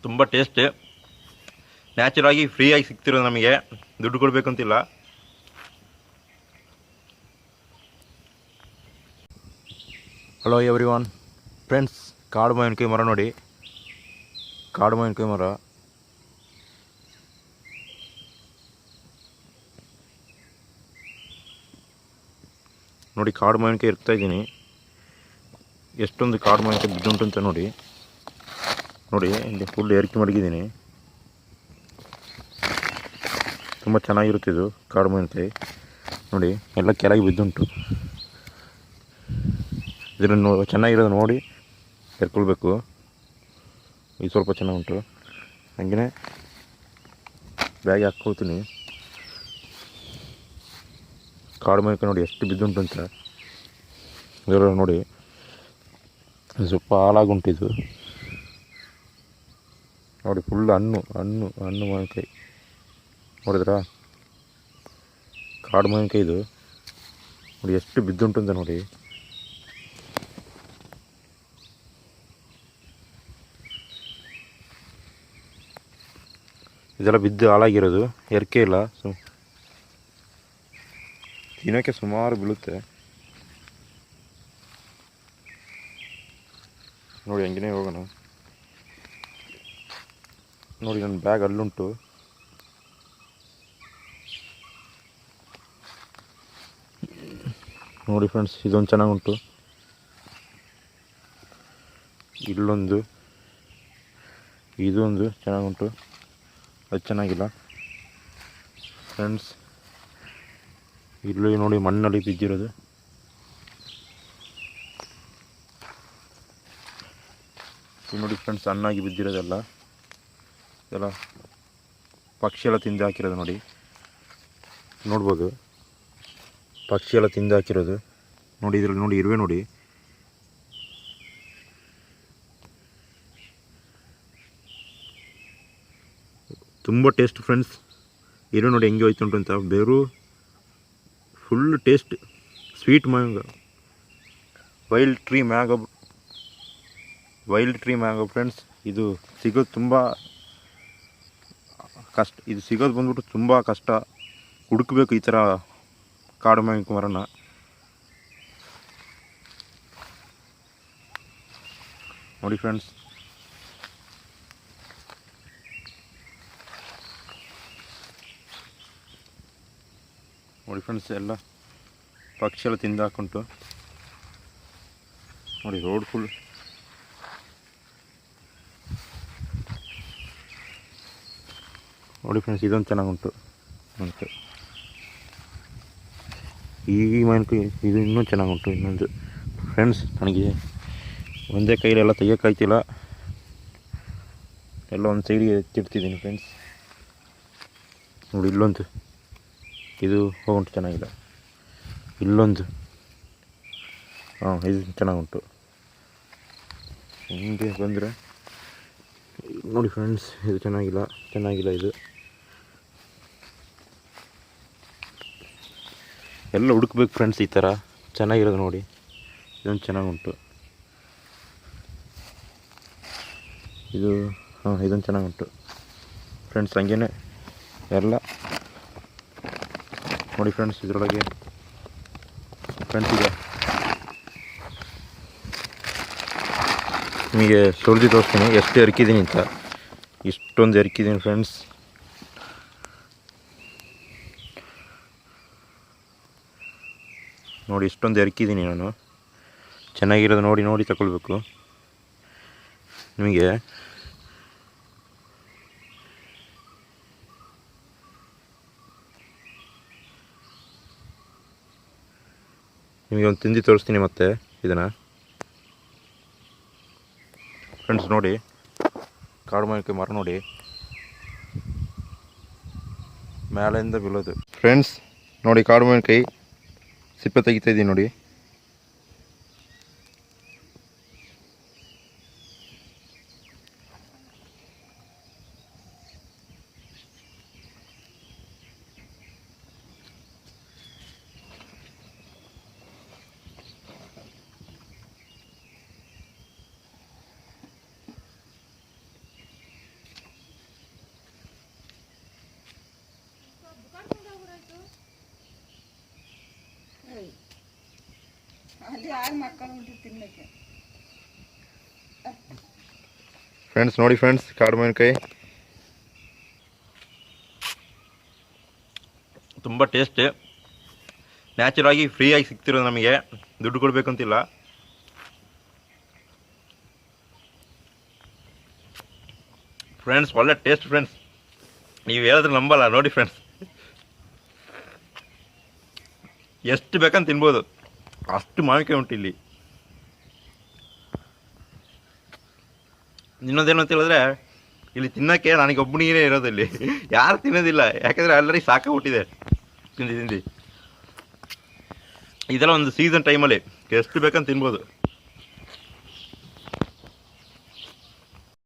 ತುಂಬ ಟೇಸ್ಟ್ ನ್ಯಾಚುರಾಗಿ ಫ್ರೀಯಾಗಿ ಸಿಗ್ತಿರೋದು ನಮಗೆ, ದುಡ್ಡು ಕೊಡಬೇಕಂತಿಲ್ಲ. ಹಲೋ ಎವ್ರಿ ಒನ್ ಫ್ರೆಂಡ್ಸ್, ಕಾಡು ಮಾವಿನಕಾಯಿ ಮರ ನೋಡಿ, ಕಾಡು ಮಾವಿನಕಾಯಿ ಮರ. ನೋಡಿ, ಕಾಡು ಮಾವಿನಕಾಯಿ ಇರ್ತಾಯಿದ್ದೀನಿ. ಎಷ್ಟೊಂದು ಕಾಡು ಮಾವಿನಕಾಯಿ ಬಿದ್ದುಂಟು ಅಂತ ನೋಡಿ. ನೋಡಿ, ಇಲ್ಲಿ ಫುಲ್ ಏರಿಕೆ ಮಡಗಿದ್ದೀನಿ. ತುಂಬ ಚೆನ್ನಾಗಿರುತ್ತೆ ಇದು ಕಾಡು ಮಾವಿನಕಾಯಿ. ನೋಡಿ, ಎಲ್ಲ ಕೆಳಗೆ ಬಿದ್ದುಂಟು. ಇದನ್ನು ಚೆನ್ನಾಗಿರೋದು ನೋಡಿ ಎರ್ಕೊಳ್ಬೇಕು. ಇದು ಸ್ವಲ್ಪ ಚೆನ್ನಾಗುಂಟು. ಹಾಗೆಯೇ ಬ್ಯಾಗ್ ಹಾಕ್ಕೊಳ್ತೀನಿ. ಕಾಡು ಮಾವಿನಕಾಯಿ ನೋಡಿ ಎಷ್ಟು ಬಿದ್ದುಂಟು ಅಂತ. ಇದರ ನೋಡಿ, ಸ್ವಲ್ಪ ಹಾಳಾಗುಂಟಿದು ನೋಡಿ. ಫುಲ್ ಹಣ್ಣು ಹಣ್ಣು ಹಣ್ಣು ಮಾವಿನಕಾಯಿ ನೋಡಿದ್ರಾ? ಕಾಡು ಮಾವಿನಕಾಯಿ ಇದು ನೋಡಿ ಎಷ್ಟು ಬಿದ್ದುಂಟು ಅಂತ ನೋಡಿ. ಇದೆಲ್ಲ ಬಿದ್ದು ಹಾಳಾಗಿರೋದು, ಎರ್ಕೆ ಇಲ್ಲ. ತಿನ್ನೋಕ್ಕೆ ಸುಮಾರು ಬೀಳುತ್ತೆ ನೋಡಿ. ಹಂಗೇ ಹೋಗೋಣ. ನೋಡಿ, ನನ್ನ ಬ್ಯಾಗ್ ಅಲ್ಲುಂಟು. ನೋಡಿ ಫ್ರೆಂಡ್ಸ್, ಇದೊಂದು ಚೆನ್ನಾಗುಂಟು. ಇಲ್ಲೊಂದು, ಇದೊಂದು ಚೆನ್ನಾಗುಂಟು. ಅದು ಚೆನ್ನಾಗಿಲ್ಲ ಫ್ರೆಂಡ್ಸ್. ಇಲ್ಲಿ ನೋಡಿ, ಮಣ್ಣಲ್ಲಿ ಬಿದ್ದಿರೋದು. ಇಲ್ಲಿ ನೋಡಿ ಫ್ರೆಂಡ್ಸ್, ಹಣ್ಣಾಗಿ ಬಿದ್ದಿರೋದೆಲ್ಲ. ಇದೆಲ್ಲ ಪಕ್ಷಿ ಎಲ್ಲ ತಿಂದು ಹಾಕಿರೋದು ನೋಡಿ, ನೋಡ್ಬೋದು. ಪಕ್ಷಿ ಎಲ್ಲ ತಿಂದು ಹಾಕಿರೋದು ನೋಡಿ. ಇದರಲ್ಲಿ ನೋಡಿ, ಇರುವೆ ನೋಡಿ. ತುಂಬ ಟೇಸ್ಟ್ ಫ್ರೆಂಡ್ಸ್. ಇರುವೆ ನೋಡಿ ಹೆಂಗೆ ಹೋಯ್ತುಂಟು ಅಂತ. ಬೇರು full taste, sweet mango, wild tree mango friends. ಇದು ಸಿಗೋದು ತುಂಬ ಕಷ್ಟ. ಇದು ಸಿಗೋದು ಬಂದ್ಬಿಟ್ಟು ತುಂಬ ಕಷ್ಟ. ಹುಡುಕಬೇಕು ಈ ಥರ ಕಾಡು ಮಾವಿನಕಾಯಿ ಮರನ. ನೋಡಿ ಫ್ರೆಂಡ್ಸ್, ನೋಡಿ ಫ್ರೆಂಡ್ಸ್, ಎಲ್ಲ ಪಕ್ಷಿ ಎಲ್ಲ ತಿಂದು ಹಾಕುಂಟು ನೋಡಿ. ರೋಡ್ ಫುಲ್ ನೋಡಿ ಫ್ರೆಂಡ್ಸ್, ಇದೊಂದು ಚೆನ್ನಾಗುಂಟು ಅಂತ. ಈ ಮಾವಿನಕಾಯಿ ಇದು ಇನ್ನೂ ಚೆನ್ನಾಗುಂಟು. ಇನ್ನೊಂದು ಫ್ರೆಂಡ್ಸ್, ನನಗೆ ಒಂದೇ ಕೈಲೆಲ್ಲ ತೆಗಿಯೋಕ್ಕಾಯ್ತಿಲ್ಲ, ಎಲ್ಲ ಒಂದು ಸೈಡಿಗೆ ಎತ್ತಿಡ್ತಿದ್ದೀನಿ ಫ್ರೆಂಡ್ಸ್. ನೋಡಿ, ಇಲ್ಲೊಂದು, ಇದು ಹೋಗುಂಟು, ಚೆನ್ನಾಗಿಲ್ಲ. ಇಲ್ಲೊಂದು, ಇದು ಚೆನ್ನಾಗುಂಟು. ಹಿಂಗೆ ಬಂದರೆ ನೋಡಿ ಫ್ರೆಂಡ್ಸ್, ಇದು ಚೆನ್ನಾಗಿಲ್ಲ ಇದು. ಎಲ್ಲ ಹುಡುಕ್ಬೇಕು ಫ್ರೆಂಡ್ಸ್ ಈ ಥರ ಚೆನ್ನಾಗಿರೋದು ನೋಡಿ. ಇದೊಂದು ಚೆನ್ನಾಗುಂಟು. ಇದು ಇದೊಂದು ಚೆನ್ನಾಗುಂಟು ಫ್ರೆಂಡ್ಸ್. ಹಂಗೇ ಎಲ್ಲ ನೋಡಿ ಫ್ರೆಂಡ್ಸ್. ಇದರೊಳಗೆ ಫ್ರೆಂಡ್ಸ್, ಈಗ ನಿಮಗೆ ಸುಲಿದು ತೋರಿಸ್ತೀನಿ ಎಷ್ಟು ಎರ್ಕಿದ್ದೀನಿ ಅಂತ. ಇಷ್ಟೊಂದು ಎರ್ಕಿದ್ದೀನಿ ಫ್ರೆಂಡ್ಸ್. ನೋಡಿ, ಇಷ್ಟೊಂದು ಎರ್ಕಿದ್ದೀನಿ ನಾನು. ಚೆನ್ನಾಗಿರೋದು ನೋಡಿ ತಗೊಳ್ಬೇಕು. ನಿಮಗೆ ಒಂದು ತಿಂದು ತೋರಿಸ್ತೀನಿ ಮತ್ತೆ ಇದನ್ನು ಫ್ರೆಂಡ್ಸ್. ನೋಡಿ, ಕಾಡು ಮಾವಿನಕಾಯಿ ಮರ ನೋಡಿ, ಮೇಲೆಯಿಂದ ಬೀಳೋದು ಫ್ರೆಂಡ್ಸ್. ನೋಡಿ, ಕಾಡು ಮಾವಿನಕಾಯಿ ಸಿಪ್ಪೆ ತೆಗಿತಾ ಇದ್ದೀನಿ ನೋಡಿ. ಫ್ರೆಂಡ್ಸ್ ನೋಡಿ ಫ್ರೆಂಡ್ಸ್, ಕಾಡು ಮಾವಿನಕಾಯಿ ತುಂಬ ಟೇಸ್ಟ್, ನ್ಯಾಚುರಲ್ ಆಗಿ ಫ್ರೀಯಾಗಿ ಸಿಗ್ತಿರೋದು, ನಮಗೆ ದುಡ್ಡು ಕೊಡಬೇಕಂತಿಲ್ಲ. ಫ್ರೆಂಡ್ಸ್ ಒಳ್ಳೆ ಟೇಸ್ಟ್ ಫ್ರೆಂಡ್ಸ್, ನೀವು ಹೇಳಿದ್ರೆ ನಂಬಲ್ಲ. ನೋಡಿ ಫ್ರೆಂಡ್ಸ್, ಎಷ್ಟು ಬೇಕಂತ ತಿನ್ಬೋದು, ಅಷ್ಟು ಮಾವಿನಕಾಯಿ ಉಂಟು ಇಲ್ಲಿ. ಇನ್ನೊಂದೇನು ಅಂತ ಹೇಳಿದ್ರೆ, ಇಲ್ಲಿ ತಿನ್ನೋಕ್ಕೆ ನನಗೊಬ್ಬನಿಗೆ ಇರೋದು, ಇಲ್ಲಿ ಯಾರು ತಿನ್ನೋದಿಲ್ಲ. ಯಾಕಂದರೆ ಆಲ್ರೆಡಿ ಸಾಕಾಗ್ಬಿಟ್ಟಿದೆ ತಿಂದು. ಇದೆಲ್ಲ ಒಂದು ಸೀಸನ್ ಟೈಮಲ್ಲಿ ಎಷ್ಟು ಬೇಕಂತ ತಿನ್ಬೋದು.